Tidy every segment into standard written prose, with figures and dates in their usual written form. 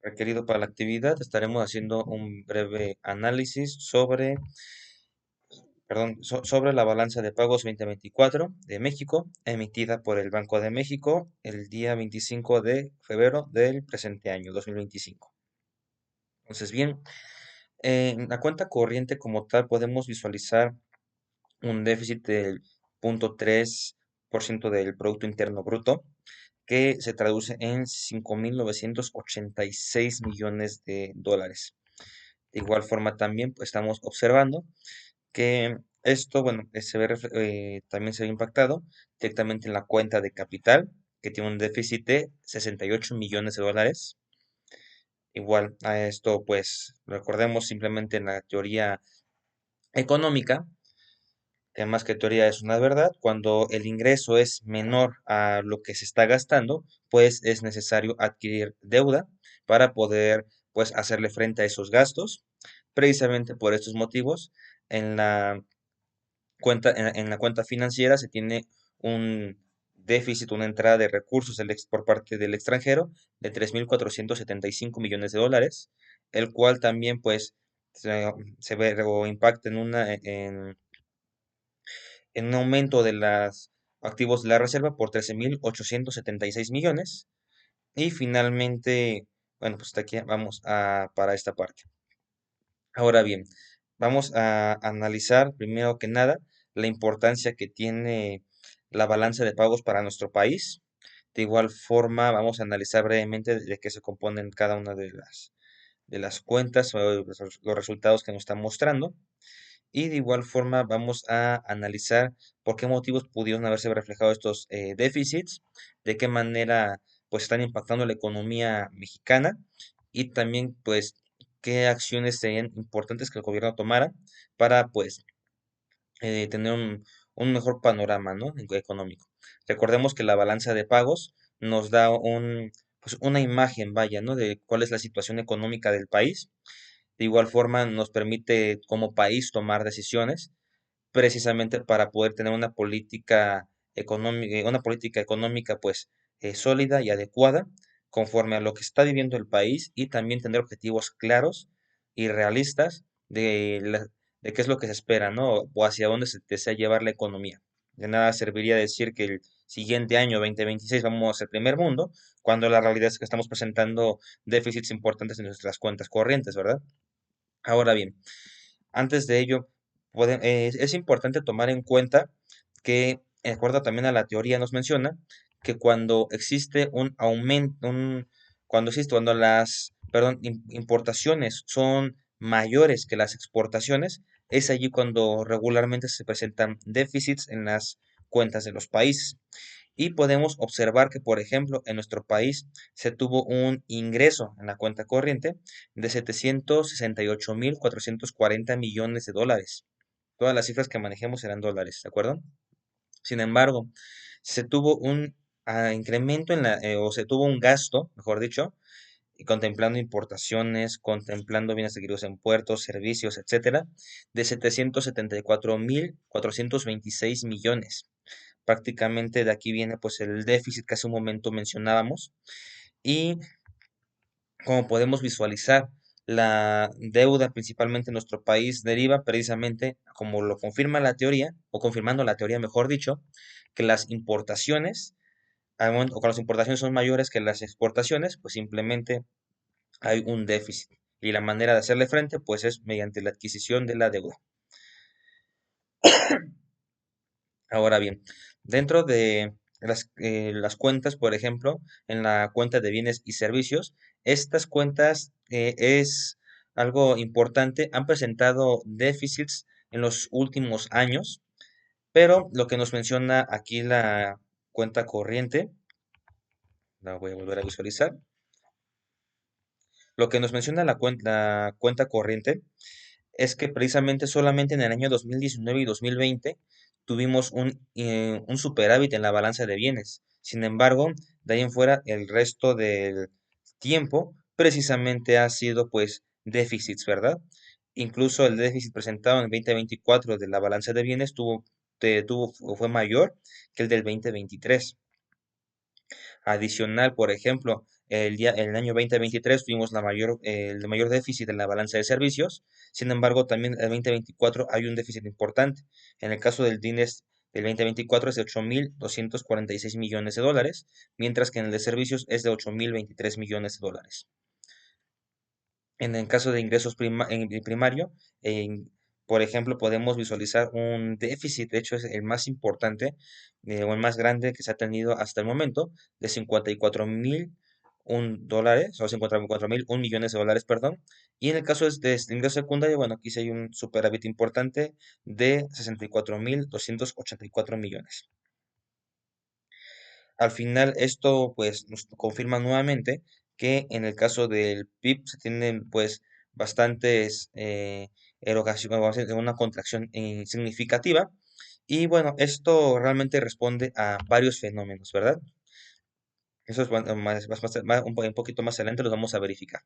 requerido para la actividad. Estaremos haciendo un breve análisis sobre la balanza de pagos 2024 de México, emitida por el Banco de México el día 25 de febrero del presente año 2025. Entonces, bien, en la cuenta corriente como tal podemos visualizar un déficit del 0,3% del Producto Interno Bruto, que se traduce en 5.986 millones de dólares. De igual forma también pues, estamos observando que esto, bueno, también se ve impactado directamente en la cuenta de capital, que tiene un déficit de 68 millones de dólares. Igual a esto, pues recordemos simplemente en la teoría económica, que más que teoría es una verdad, cuando el ingreso es menor a lo que se está gastando, pues es necesario adquirir deuda para poder pues hacerle frente a esos gastos. Precisamente por estos motivos, en la en la cuenta financiera se tiene un déficit, una entrada de recursos por parte del extranjero de 3.475 millones de dólares, el cual también pues se ve o impacta en un aumento de los activos de la reserva por 13.876 millones. Y finalmente, bueno, pues hasta aquí vamos para esta parte. Ahora bien, vamos a analizar primero que nada la importancia que tiene la balanza de pagos para nuestro país. De igual forma, vamos a analizar brevemente de qué se componen cada una de las cuentas o los resultados que nos están mostrando. Y de igual forma vamos a analizar por qué motivos pudieron haberse reflejado estos déficits, de qué manera pues están impactando la economía mexicana y también pues qué acciones serían importantes que el gobierno tomara para pues tener un mejor panorama, ¿no? Económico. Recordemos que la balanza de pagos nos da pues una imagen, vaya, ¿no? De cuál es la situación económica del país. De igual forma, nos permite como país tomar decisiones precisamente para poder tener una política económica pues sólida y adecuada conforme a lo que está viviendo el país y también tener objetivos claros y realistas de qué es lo que se espera, ¿no? O hacia dónde se desea llevar la economía. De nada serviría decir que el siguiente año 2026 vamos a ser primer mundo, cuando la realidad es que estamos presentando déficits importantes en nuestras cuentas corrientes, ¿verdad? Ahora bien, antes de ello, es importante tomar en cuenta que, de acuerdo también a la teoría, nos menciona que cuando existe un aumento, cuando las, perdón, importaciones son mayores que las exportaciones, es allí cuando regularmente se presentan déficits en las cuentas de los países. Y podemos observar que, por ejemplo, en nuestro país se tuvo un ingreso en la cuenta corriente de 768.440 millones de dólares. Todas las cifras que manejemos serán dólares, ¿de acuerdo? Sin embargo, se tuvo un incremento o se tuvo un gasto, mejor dicho, y contemplando importaciones, contemplando bienes adquiridos en puertos, servicios, etcétera, de 774.426 millones. Prácticamente de aquí viene pues el déficit que hace un momento mencionábamos y como podemos visualizar, la deuda principalmente en nuestro país deriva precisamente, como lo confirma la teoría, o confirmando la teoría mejor dicho, que las importaciones, o que las importaciones son mayores que las exportaciones, pues simplemente hay un déficit. Y la manera de hacerle frente, pues es mediante la adquisición de la deuda. Ahora bien, dentro de las cuentas, por ejemplo, en la cuenta de bienes y servicios, estas cuentas es algo importante, han presentado déficits en los últimos años, pero lo que nos menciona aquí la cuenta corriente, la voy a volver a visualizar, lo que nos menciona la cuenta corriente es que precisamente solamente en el año 2019 y 2020 tuvimos un superávit en la balanza de bienes. Sin embargo, de ahí en fuera, el resto del tiempo precisamente ha sido pues déficits, ¿verdad? Incluso el déficit presentado en el 2024 de la balanza de bienes fue mayor que el del 2023. Adicional, por ejemplo, el año 2023 tuvimos el mayor déficit en la balanza de servicios. Sin embargo, también el 2024 hay un déficit importante. En el caso del DINES del 2024 es de 8.246 millones de dólares, mientras que en el de servicios es de 8.023 millones de dólares. En el caso de ingresos primario, en- por ejemplo, podemos visualizar un déficit, de hecho es el más importante o el más grande que se ha tenido hasta el momento, de 54.001 dólares, o 54.001 millones de dólares, perdón. Y en el caso de este ingreso secundario, bueno, aquí sí hay un superávit importante de 64.284 millones. Al final, esto pues nos confirma nuevamente que en el caso del PIB se tienen pues bastantes erogaciones, vamos a decir, una contracción significativa. Y bueno, esto realmente responde a varios fenómenos, ¿verdad? Eso es un poquito más adelante los vamos a verificar.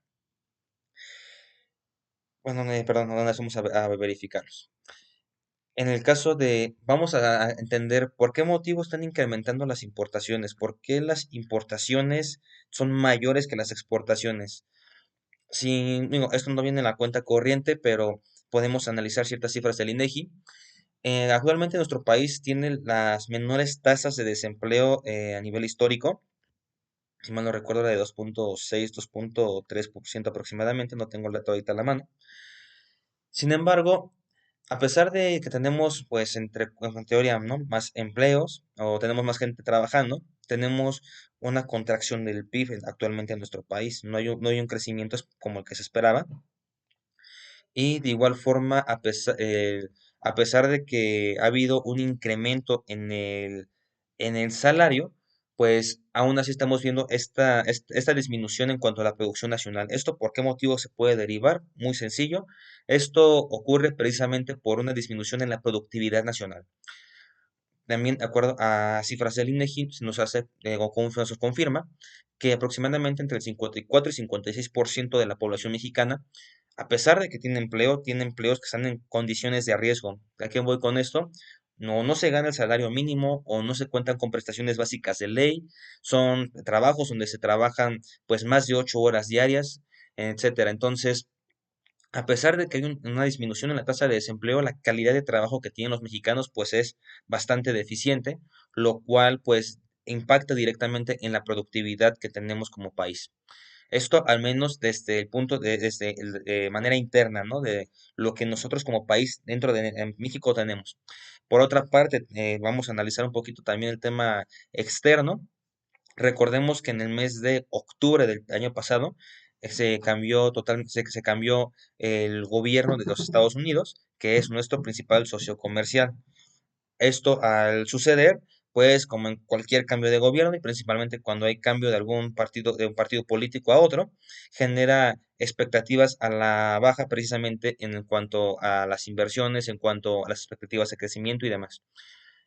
Bueno, perdón, no vamos a verificarlos. En el caso de, vamos a entender por qué motivo están incrementando las importaciones, por qué las importaciones son mayores que las exportaciones. Si, digo, esto no viene en la cuenta corriente, pero podemos analizar ciertas cifras del INEGI. Actualmente nuestro país tiene las menores tasas de desempleo a nivel histórico. Si mal no recuerdo, la de 2.6, 2.3% aproximadamente, no tengo el dato ahorita a la mano. Sin embargo, a pesar de que tenemos, pues, en teoría, ¿no? Más empleos o tenemos más gente trabajando, tenemos una contracción del PIB actualmente en nuestro país. No hay un crecimiento como el que se esperaba. Y de igual forma, a pesar de que ha habido un incremento en el salario, pues aún así estamos viendo esta disminución en cuanto a la producción nacional. ¿Esto por qué motivo se puede derivar? Muy sencillo. Esto ocurre precisamente por una disminución en la productividad nacional. También, de acuerdo a cifras del INEGI, se nos hace, se nos confirma que aproximadamente entre el 54 y 56% de la población mexicana, a pesar de que tiene empleos que están en condiciones de riesgo. ¿A qué voy con esto? No se gana el salario mínimo o no se cuentan con prestaciones básicas de ley. Son trabajos donde se trabajan pues más de 8 horas diarias, etcétera. Entonces, a pesar de que hay una disminución en la tasa de desempleo, la calidad de trabajo que tienen los mexicanos pues es bastante deficiente, lo cual pues impacta directamente en la productividad que tenemos como país. Esto al menos desde manera interna, ¿no? De lo que nosotros como país dentro de en México tenemos. Por otra parte, vamos a analizar un poquito también el tema externo. Recordemos que en el mes de octubre del año pasado se cambió el gobierno de los Estados Unidos, que es nuestro principal socio comercial. Esto al suceder, pues como en cualquier cambio de gobierno y principalmente cuando hay cambio de algún partido, de un partido político a otro, genera expectativas a la baja precisamente en cuanto a las inversiones, en cuanto a las expectativas de crecimiento y demás.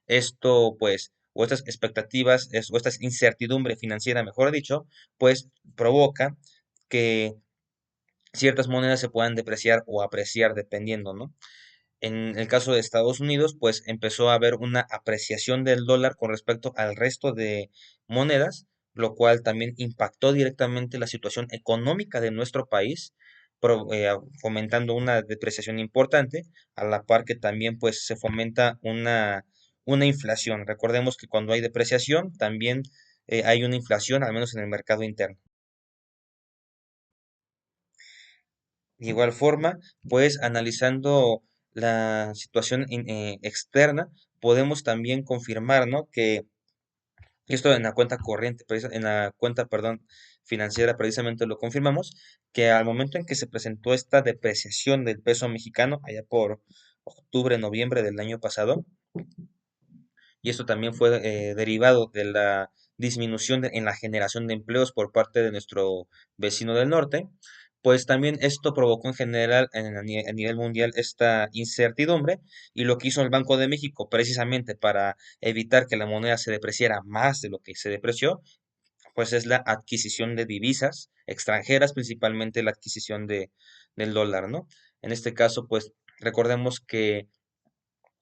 Esto, pues, o estas expectativas, o esta incertidumbre financiera, mejor dicho, pues provoca que ciertas monedas se puedan depreciar o apreciar dependiendo, ¿no? En el caso de Estados Unidos, pues empezó a haber una apreciación del dólar con respecto al resto de monedas, lo cual también impactó directamente la situación económica de nuestro país, fomentando una depreciación importante, a la par que también pues se fomenta una inflación. Recordemos que cuando hay depreciación, también hay una inflación, al menos en el mercado interno. De igual forma, pues analizando la situación externa, podemos también confirmar, ¿no? Que esto en la cuenta corriente, en la cuenta, perdón, financiera, precisamente lo confirmamos, que al momento en que se presentó esta depreciación del peso mexicano, allá por octubre, noviembre del año pasado, y esto también fue derivado de la disminución en la generación de empleos por parte de nuestro vecino del norte, pues también esto provocó en general a nivel mundial esta incertidumbre y lo que hizo el Banco de México precisamente para evitar que la moneda se depreciara más de lo que se depreció, pues es la adquisición de divisas extranjeras, principalmente la adquisición del dólar, ¿no? En este caso, pues recordemos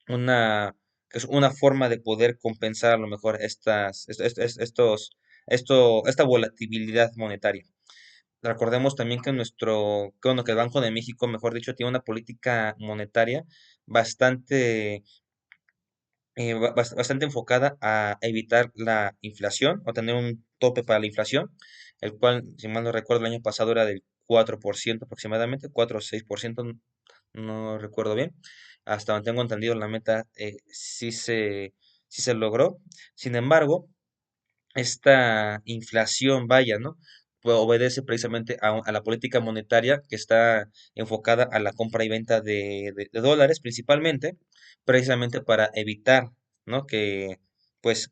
una, que es una forma de poder compensar a lo mejor esta volatilidad monetaria. Recordemos también que bueno, que el Banco de México, mejor dicho, tiene una política monetaria bastante, bastante enfocada a evitar la inflación o tener un tope para la inflación, el cual, si mal no recuerdo, el año pasado era del 4% aproximadamente, 4 o 6%, no recuerdo bien. Hasta donde tengo entendido, la meta sí se logró. Sin embargo, esta inflación, vaya, ¿no? Pues obedece precisamente a la política monetaria que está enfocada a la compra y venta de dólares principalmente, precisamente para evitar, ¿no? Pues,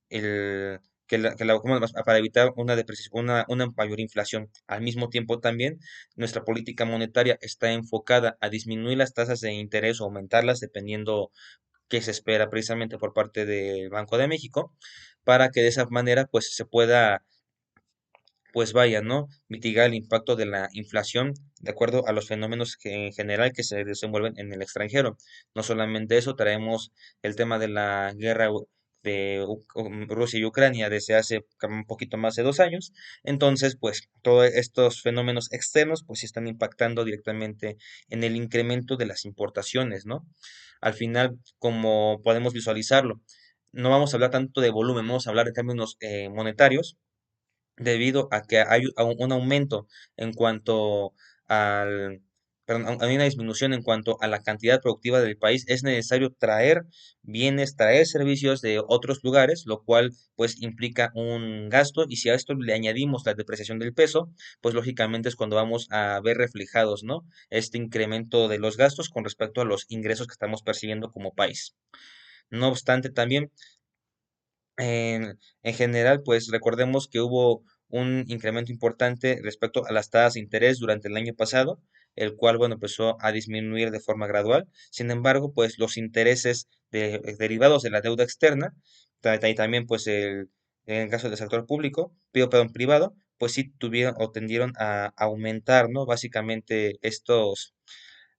el, ¿cómo para evitar una depreciación, una mayor inflación. Al mismo tiempo también, nuestra política monetaria está enfocada a disminuir las tasas de interés o aumentarlas dependiendo que se espera precisamente por parte del Banco de México, para que de esa manera pues se pueda, pues vaya, ¿no? Mitigar el impacto de la inflación de acuerdo a los fenómenos que en general que se desenvuelven en el extranjero. No solamente eso, traemos el tema de la guerra Rusia y Ucrania desde hace un poquito más de 2 años. Entonces, pues todos estos fenómenos externos pues sí están impactando directamente en el incremento de las importaciones, ¿no? Al final, como podemos visualizarlo, no vamos a hablar tanto de volumen, vamos a hablar de términos monetarios debido a que hay un aumento en cuanto al, perdón, hay una disminución en cuanto a la cantidad productiva del país, es necesario traer bienes, traer servicios de otros lugares, lo cual pues implica un gasto y si a esto le añadimos la depreciación del peso, pues lógicamente es cuando vamos a ver reflejados, ¿no? Este incremento de los gastos con respecto a los ingresos que estamos percibiendo como país. No obstante, también en general, pues recordemos que hubo un incremento importante respecto a las tasas de interés durante el año pasado, el cual, bueno, empezó a disminuir de forma gradual. Sin embargo, pues los intereses derivados de la deuda externa, y también, pues en el caso del sector público, perdón, privado, pues sí tuvieron o tendieron a aumentar, ¿no? Básicamente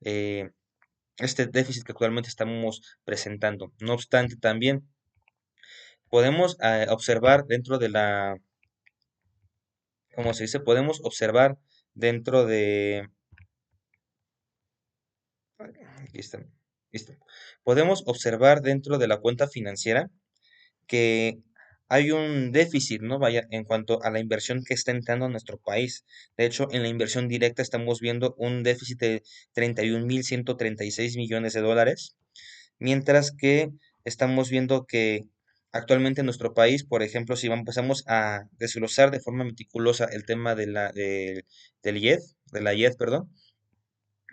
eh, este déficit que actualmente estamos presentando. No obstante, también podemos observar dentro de ¿cómo se dice? Podemos observar dentro de, aquí está, listo. Podemos observar dentro de la cuenta financiera que hay un déficit, ¿no? Vaya, en cuanto a la inversión que está entrando a nuestro país. De hecho, en la inversión directa estamos viendo un déficit de 31.136 millones de dólares, mientras que estamos viendo que actualmente en nuestro país, por ejemplo, si empezamos a desglosar de forma meticulosa el tema del IED, de la IED, perdón,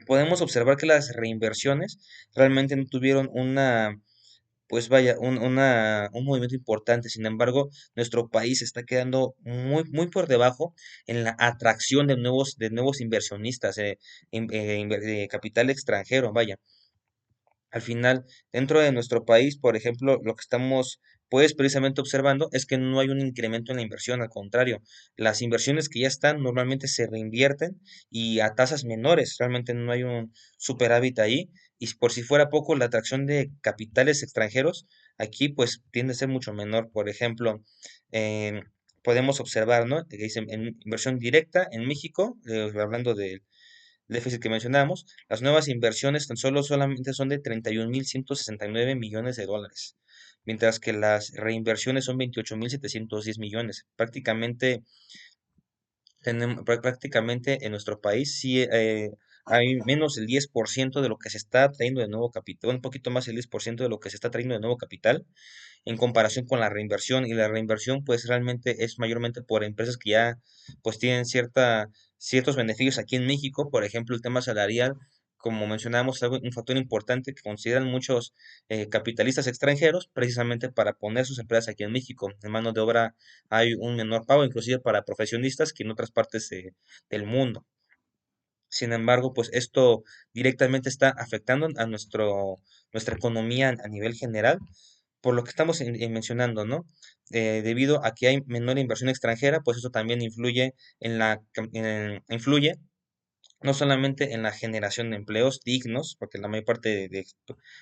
podemos observar que las reinversiones realmente no tuvieron pues vaya, un movimiento importante. Sin embargo, nuestro país está quedando muy, muy por debajo en la atracción de nuevos inversionistas, capital extranjero, vaya. Al final, dentro de nuestro país, por ejemplo, lo que estamos pues precisamente observando es que no hay un incremento en la inversión, al contrario, las inversiones que ya están normalmente se reinvierten y a tasas menores, realmente no hay un superávit ahí y por si fuera poco, la atracción de capitales extranjeros aquí pues tiende a ser mucho menor. Por ejemplo, em, podemos observar, ¿no? Que dicen en inversión directa en México, hablando del déficit que mencionamos, las nuevas inversiones tan solo solamente son de 31.169 millones de dólares, mientras que las reinversiones son 28.710 millones. Prácticamente en nuestro país sí hay menos del 10% de lo que se está trayendo de nuevo capital, un poquito más del 10% de lo que se está trayendo de nuevo capital en comparación con la reinversión. Y la reinversión, pues realmente es mayormente por empresas que ya pues tienen ciertos beneficios aquí en México. Por ejemplo, el tema salarial, como mencionábamos, es un factor importante que consideran muchos capitalistas extranjeros precisamente para poner sus empresas aquí en México. En mano de obra hay un menor pago, inclusive para profesionistas que en otras partes del mundo. Sin embargo, pues esto directamente está afectando a nuestra economía a nivel general, por lo que estamos mencionando, ¿no? Debido a que hay menor inversión extranjera, pues eso también influye influye no solamente en la generación de empleos dignos, porque la mayor parte de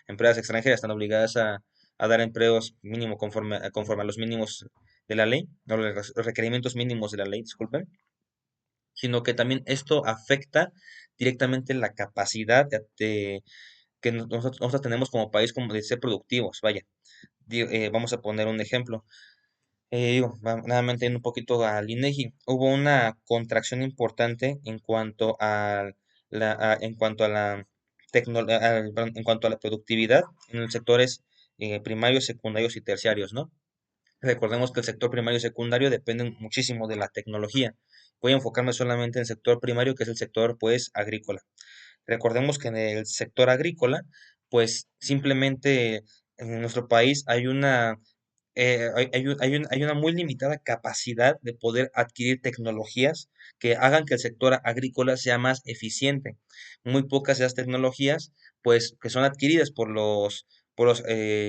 empresas extranjeras están obligadas a dar empleos mínimo conforme a los mínimos de la ley, o los requerimientos mínimos de la ley, disculpen, sino que también esto afecta directamente la capacidad que nosotros tenemos como país como de ser productivos. Vaya, vamos a poner un ejemplo. Nuevamente un poquito al INEGI, hubo una contracción importante en cuanto en cuanto a la perdón, en cuanto a la productividad en los sectores primarios, secundarios y terciarios, ¿no? Recordemos que el sector primario y secundario dependen muchísimo de la tecnología. Voy a enfocarme solamente en el sector primario, que es el sector, pues, agrícola. Recordemos que en el sector agrícola, pues, simplemente en nuestro país hay una muy limitada capacidad de poder adquirir tecnologías que hagan que el sector agrícola sea más eficiente. Muy pocas de las tecnologías, pues, que son adquiridas por los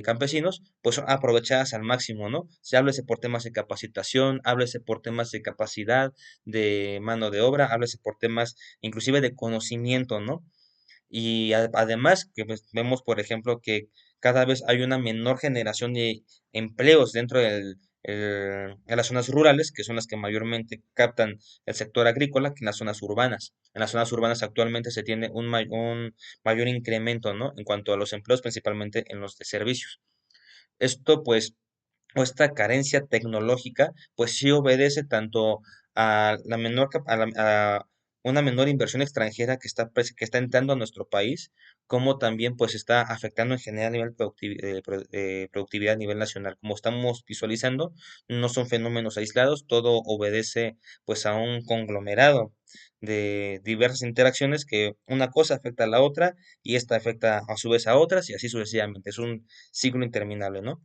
campesinos, pues son aprovechadas al máximo, ¿no? Se háblese por temas de capacitación, háblese por temas de capacidad, de mano de obra, háblese por temas inclusive de conocimiento, ¿no? Y además que pues, vemos, por ejemplo, que cada vez hay una menor generación de empleos dentro de las zonas rurales, que son las que mayormente captan el sector agrícola, que en las zonas urbanas. En las zonas urbanas actualmente se tiene un mayor incremento, ¿no? En cuanto a los empleos, principalmente en los de servicios. Esto, pues, o esta carencia tecnológica, pues sí obedece tanto a la a una menor inversión extranjera que está entrando a nuestro país, como también pues está afectando en general a nivel productividad a nivel nacional. Como estamos visualizando, no son fenómenos aislados, todo obedece pues a un conglomerado de diversas interacciones que una cosa afecta a la otra y esta afecta a su vez a otras y así sucesivamente. Es un ciclo interminable, ¿no?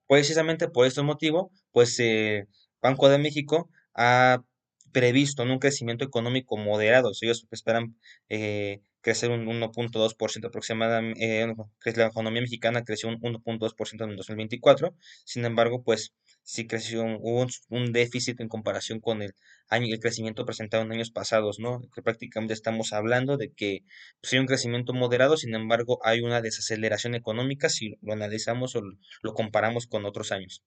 Precisamente por este motivo, pues Banco de México ha previsto ¿no? un crecimiento económico moderado. Ellos esperan crecer un 1.2% aproximadamente. Que la economía mexicana creció un 1.2% en el 2024. Sin embargo, pues sí creció, hubo un déficit en comparación con el crecimiento presentado en años pasados, ¿no? Que prácticamente estamos hablando de que pues, hay un crecimiento moderado, sin embargo, hay una desaceleración económica si lo analizamos o lo comparamos con otros años.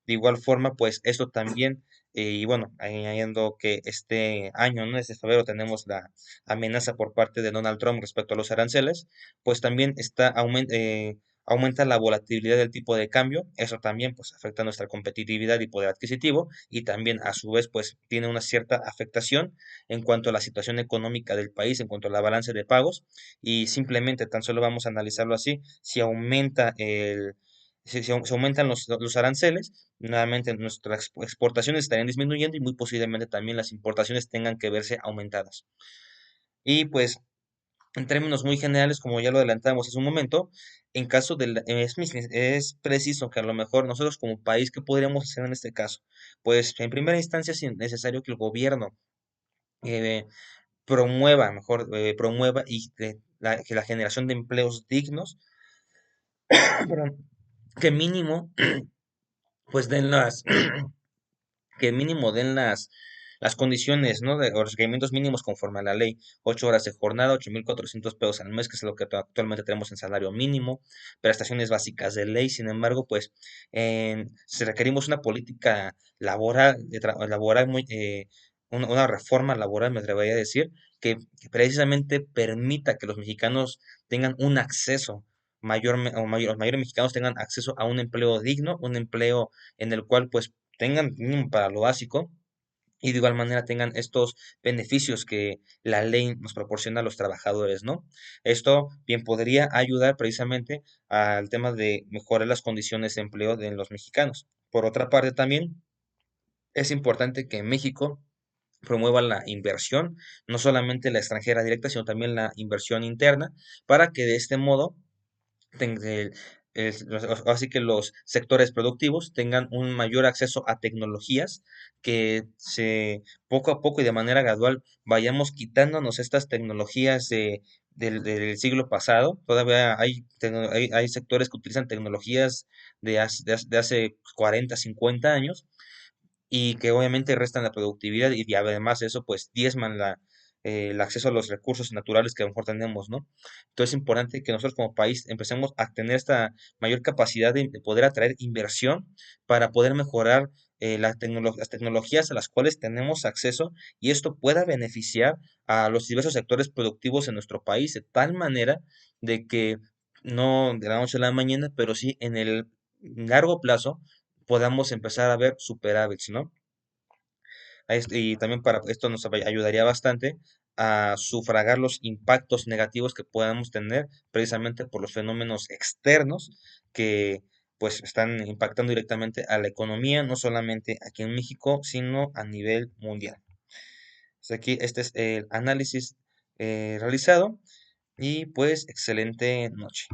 De igual forma, pues esto también, y bueno, añadiendo que este año, ¿no? Desde febrero tenemos la amenaza por parte de Donald Trump respecto a los aranceles, pues también aumenta la volatilidad del tipo de cambio, eso también pues afecta nuestra competitividad y poder adquisitivo y también a su vez pues tiene una cierta afectación en cuanto a la situación económica del país, en cuanto a la balance de pagos y simplemente tan solo vamos a analizarlo así, si aumenta se aumentan los aranceles, nuevamente nuestras exportaciones estarían disminuyendo y muy posiblemente también las importaciones tengan que verse aumentadas. Y pues en términos muy generales, como ya lo adelantamos hace un momento, en caso es preciso que a lo mejor nosotros como país, ¿qué podríamos hacer en este caso? Pues en primera instancia es necesario que el gobierno eh, promueva que la generación de empleos dignos, perdón, que mínimo, pues den que mínimo den las condiciones, ¿no? O los requerimientos mínimos conforme a la ley. 8 horas de jornada, 8.400 pesos al mes, que es lo que actualmente tenemos en salario mínimo, prestaciones básicas de ley. Sin embargo, pues, si requerimos una política laboral, laboral una reforma laboral, me atrevería a decir, que precisamente permita que los mexicanos tengan un acceso los mayores mexicanos tengan acceso a un empleo digno, un empleo en el cual pues tengan mínimo para lo básico y de igual manera tengan estos beneficios que la ley nos proporciona a los trabajadores, ¿no? Esto bien podría ayudar precisamente al tema de mejorar las condiciones de empleo de los mexicanos. Por otra parte, también es importante que México promueva la inversión, no solamente la extranjera directa, sino también la inversión interna, para que de este modo ten- el- así que los sectores productivos tengan un mayor acceso a tecnologías que poco a poco y de manera gradual vayamos quitándonos estas tecnologías del siglo pasado. Todavía hay sectores que utilizan tecnologías de hace 40, 50 años y que obviamente restan la productividad y además de eso pues diezman el acceso a los recursos naturales que a lo mejor tenemos, ¿no? Entonces es importante que nosotros como país empecemos a tener esta mayor capacidad de poder atraer inversión para poder mejorar las tecnologías a las cuales tenemos acceso y esto pueda beneficiar a los diversos sectores productivos en nuestro país de tal manera de que no de la noche a la mañana, pero sí en el largo plazo podamos empezar a ver superávits, ¿no? Y también para esto nos ayudaría bastante a sufragar los impactos negativos que podamos tener precisamente por los fenómenos externos que pues están impactando directamente a la economía, no solamente aquí en México, sino a nivel mundial. Pues aquí este es el análisis realizado y pues excelente noche.